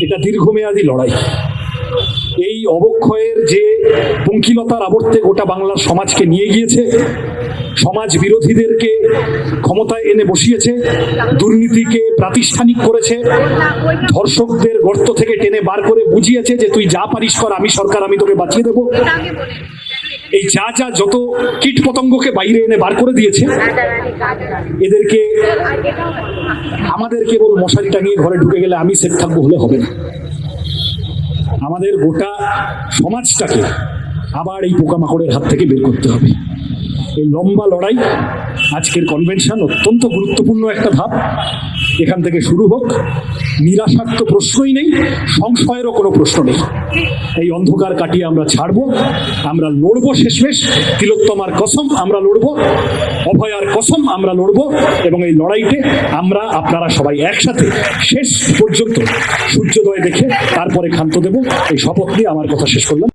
এটা দীর্ঘমেয়াদী লড়াই। এই অবক্ষয়ের যে পঙ্কিলতার আবর্তে গোটা বাংলার সমাজকে নিয়ে গিয়েছে, সমাজ বিরোধীদেরকে ক্ষমতায় এনে বসিয়েছে, দুর্নীতিকে প্রাতিষ্ঠানিক করেছে, ধর্ষকদের গর্ত থেকে টেনে বার করে বুঝিয়েছে যে তুই যা পারিস কর, আমি সরকার, আমি তোকে বাঁচিয়ে দেবো। এই যা যা যত কীট পতঙ্গকে বাইরে এনে বার করে দিয়েছে, এদেরকে আমাদের কেবল মশারি টাঙিয়ে ঘরে ঢুকে গেলে আমি সেফ থাকবো হলে হবে না। আমাদের গোটা সমাজটাকে আবার এই পোকামাকড়ের হাত থেকে বের করতে হবে। এই লম্বা লড়াই, আজকের কনভেনশন অত্যন্ত গুরুত্বপূর্ণ একটা ধাপ। এখান থেকে শুরু হোক। নিরাশার তো প্রশ্নই নেই, সংশয়েরও কোনো প্রশ্ন নেই। এই অন্ধকার কাটিয়ে আমরা ছাড়বো, আমরা লড়বো। শেষমেশ তিলোত্তমার কসম আমরা লড়বো, অভয়ার কসম আমরা লড়বো, এবং এই লড়াইতে আমরা আপনারা সবাই একসাথে শেষ পর্যন্ত সূর্যোদয় দেখে তারপরে ক্ষান্ত দেব। এই শপথ নিয়ে আমার কথা শেষ করলাম।